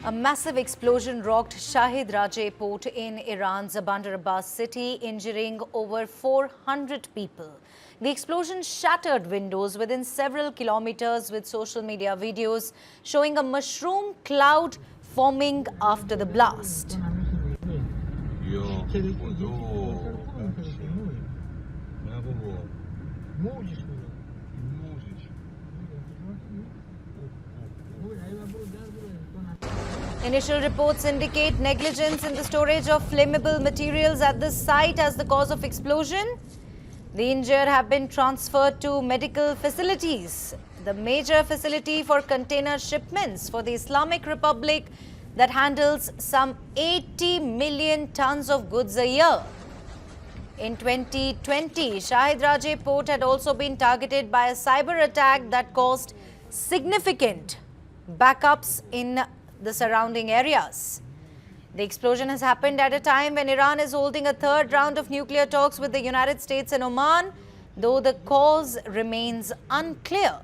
A massive explosion rocked Shahid Rajaee port in Iran's Bandar Abbas city, injuring over 400 people. The explosion shattered windows within several kilometers, with social media videos showing a mushroom cloud forming after the blast. Initial reports indicate negligence in the storage of flammable materials at the site as the cause of explosion. The injured have been transferred to medical facilities. The major facility for container shipments for the Islamic Republic that handles some 80 million tons of goods a year. In 2020, Shahid Rajaee port had also been targeted by a cyber attack that caused significant backups in the surrounding areas. The explosion has happened at a time when Iran is holding a third round of nuclear talks with the United States and Oman, though the cause remains unclear.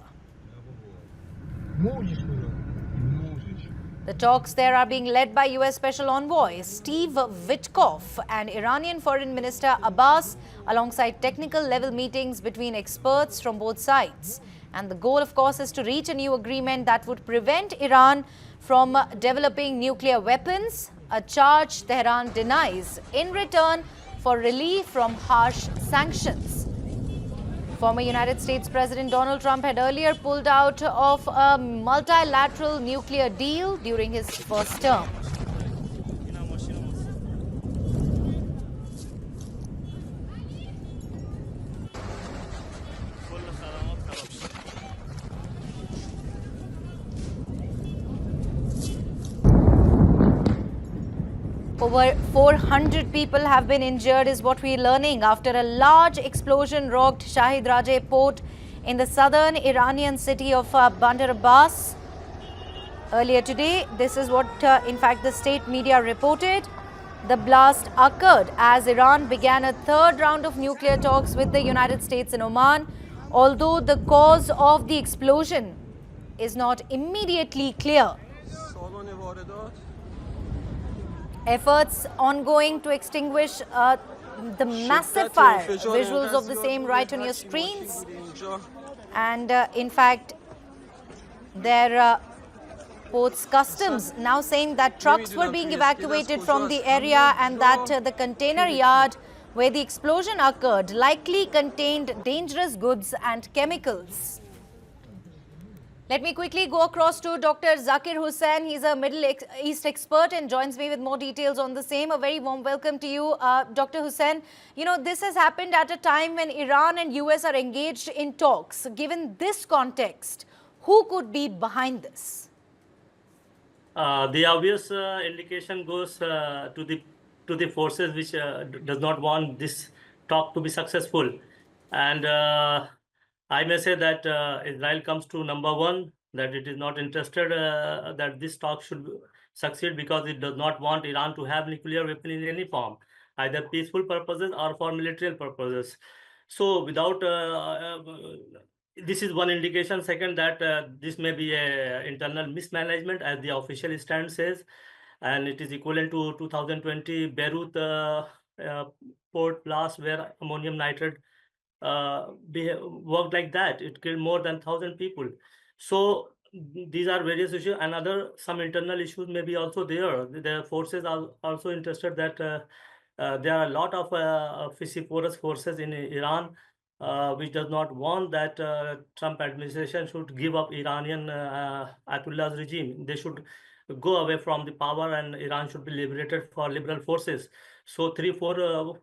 The talks there are being led by U.S. Special Envoy Steve Witkoff and Iranian Foreign Minister Abbas, alongside technical level meetings between experts from both sides. And the goal, of course, is to reach a new agreement that would prevent Iran from developing nuclear weapons, a charge Tehran denies in return for relief from harsh sanctions. Former United States President Donald Trump had earlier pulled out of a multilateral nuclear deal during his first term. Over 400 people have been injured is what we're learning after a large explosion rocked Shahid Rajaee port in the southern Iranian city of Bandar Abbas. Earlier today, this is what in fact the state media reported. The blast occurred as Iran began a third round of nuclear talks with the United States and Oman, although the cause of the explosion is not immediately clear. Efforts ongoing to extinguish the massive fire. Visuals of the same right on your screens. And in fact, their port's customs now saying that trucks were being evacuated from the area and that the container yard where the explosion occurred likely contained dangerous goods and chemicals. Let me quickly go across to Dr. Zakir Hussain. He's a Middle East expert and joins me with more details on the same. A very warm welcome to you, Dr. Hussain. You know, this has happened at a time when Iran and US are engaged in talks. Given this context, who could be behind this? The obvious indication goes to the forces which does not want this talk to be successful. And I may say that Israel comes to number one, that it is not interested that this talk should succeed because it does not want Iran to have nuclear weapon in any form, either peaceful purposes or for military purposes. So without, this is one indication. Second, that this may be a internal mismanagement, as the official stand says, and it is equivalent to 2020 Beirut port blast, where ammonium nitrate worked like that. It killed more than 1,000 people. So these are various issues. And some internal issues may be also there. The forces are also interested that there are a lot of vociferous forces in Iran which does not want that Trump administration should give up Iranian Ayatollah's regime. They should go away from the power and Iran should be liberated for liberal forces. So 3-4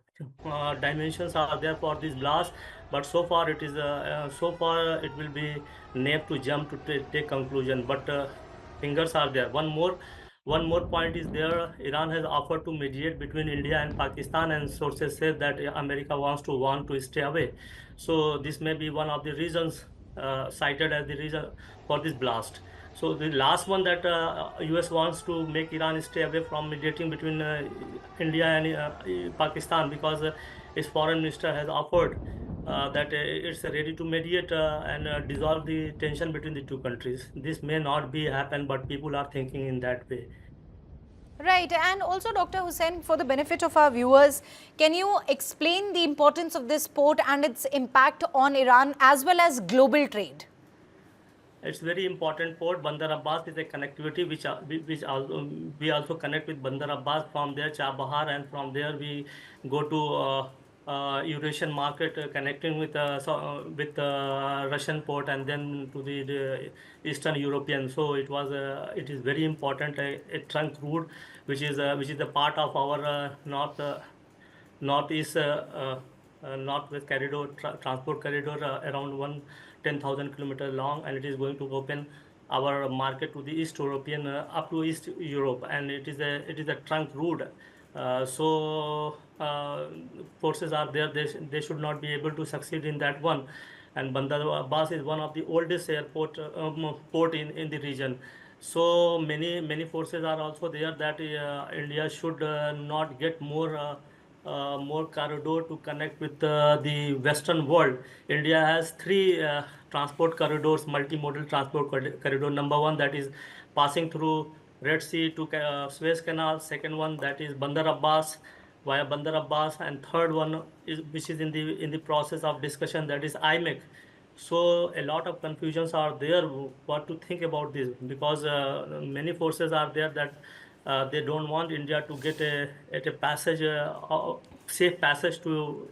dimensions are there for this blast, but so far it is it will be naive to jump to take conclusion. But fingers are there. One more point is there. Iran has offered to mediate between India and Pakistan, and sources say that America want to stay away. So this may be one of the reasons cited as the reason for this blast. So the last one, that US wants to make Iran stay away from mediating between India and Pakistan, because its foreign minister has offered that it's ready to mediate and dissolve the tension between the two countries. This may not be happen, but people are thinking in that way. Right, and also Dr. Hussain, for the benefit of our viewers, can you explain the importance of this port and its impact on Iran as well as global trade? It's very important port. Bandar Abbas is a connectivity which also, we also connect with Bandar Abbas. From there Chabahar, and from there we go to Eurasian market, connecting with Russian port, and then to the Eastern European. So it is very important, a trunk route which is a part of our northeast northwest corridor, transport corridor, around 10,000 kilometers long, and it is going to open our market to the East European, up to East Europe, and it is a trunk route. Forces are there, they should not be able to succeed in that one. And Bandar Abbas is one of the oldest port in the region. So many forces are also there that India should not get more corridor to connect with the Western world. India has three transport corridors, multimodal transport corridor. Number one, that is passing through Red Sea to Suez Canal. Second one, that is Bandar Abbas, via Bandar Abbas, and third one is which is in the process of discussion, that is IMEC. So a lot of confusions are there what to think about this, because many forces are there that they don't want India to get a passage, safe passage to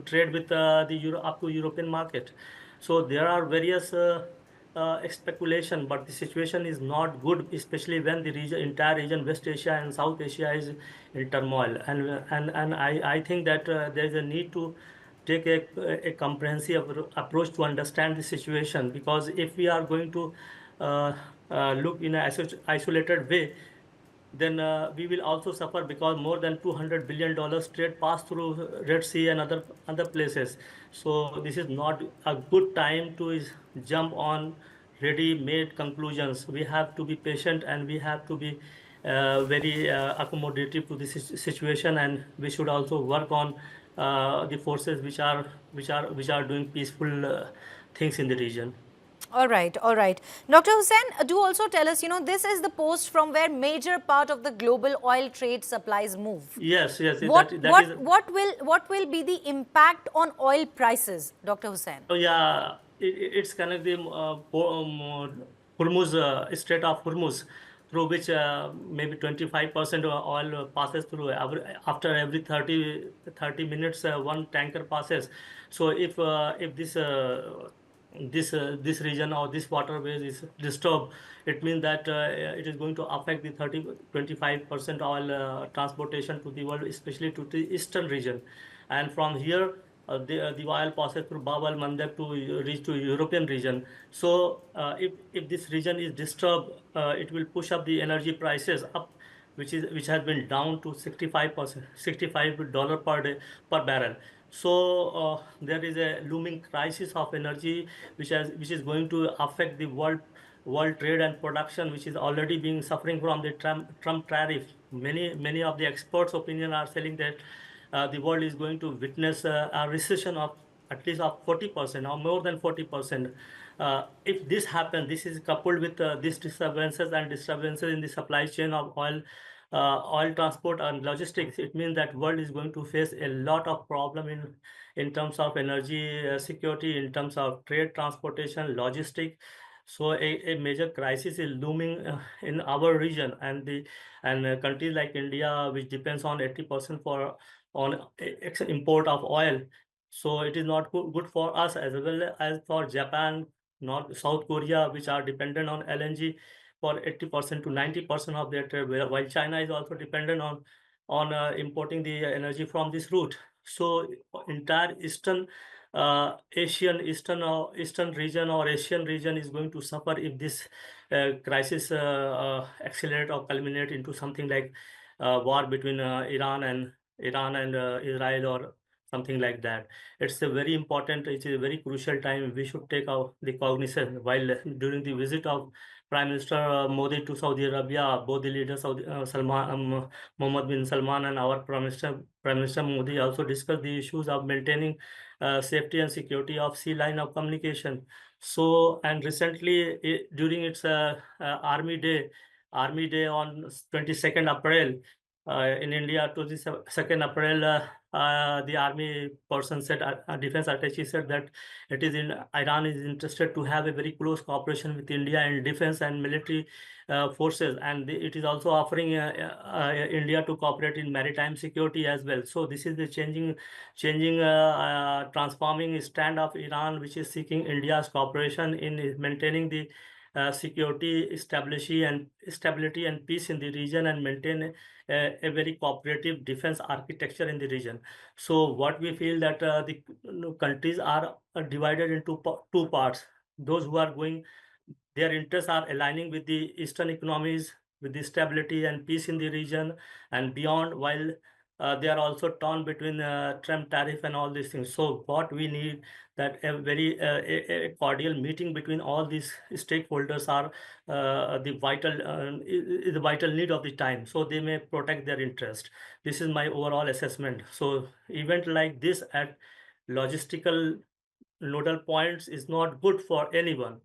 trade with the up to European market. So there are various speculation, but the situation is not good, especially when the entire region, West Asia and South Asia, is in turmoil. And I think that there is a need to take a comprehensive approach to understand the situation, because if we are going to uh, look in an isolated way, then we will also suffer, because more than $200 billion trade pass through Red Sea and other places. So this is not a good time to jump on ready-made conclusions. We have to be patient, and we have to be very accommodative to this situation, and we should also work on the forces which are doing peaceful things in the region. All right, all right. Dr. Hussain, do also tell us, this is the post from where major part of the global oil trade supplies move. Yes, yes, What that is. what will be the impact on oil prices, Dr. Hussain? So yeah, it's connect the Hormuz, Strait of Hormuz, through which maybe 25% of oil passes through. After every 30 minutes, one tanker passes. So if this region or this waterways is disturbed, it means that it is going to affect the 25% oil transportation to the world, especially to the eastern region. And from here, the oil passes through Bab al Mandeb to reach to European region. So if this region is disturbed, it will push up the energy prices up, which has been down to 65%, $65 per day per barrel. So there is a looming crisis of energy, which is going to affect the world trade and production, which is already being suffering from the Trump tariff. Many of the experts' opinion are saying that the world is going to witness a recession of at least of 40% or more than 40%. If this happens, this is coupled with these disturbances in the supply chain of oil transport and logistics. It means that world is going to face a lot of problem in terms of energy security, in terms of trade, transportation, logistic. So a major crisis is looming in our region, and countries like India, which depends on 80% for on import of oil. So it is not good for us, as well as for Japan, North South Korea, which are dependent on LNG for 80% to 90% of their trade, while China is also dependent on importing the energy from this route. So entire Eastern region or Asian region is going to suffer if this crisis accelerate or culminate into something like war between Iran and Israel, or something like that. It's a very important, it's a very crucial time. We should take the cognizance while during the visit of Prime Minister Modi to Saudi Arabia. Both the leaders, Mohammed bin Salman, and our Prime Minister Modi, also discussed the issues of maintaining safety and security of sea line of communication. So, and recently during its Army Day, Army Day on 22nd April. In India, 22nd April, the army person said, defense attaché said that Iran is interested to have a very close cooperation with India in defense and military forces, and it is also offering India to cooperate in maritime security as well. So this is the transforming stand of Iran, which is seeking India's cooperation in maintaining the security, stability and peace in the region, and maintain a very cooperative defense architecture in the region. So what we feel that the countries are divided into two parts. Those who are going, their interests are aligning with the Eastern economies, with the stability and peace in the region and beyond, while they are also torn between Trump tariff and all these things. So what we need, that a very a cordial meeting between all these stakeholders are is the vital need of the time, so they may protect their interest. This is my overall assessment. So event like this at logistical nodal points is not good for anyone.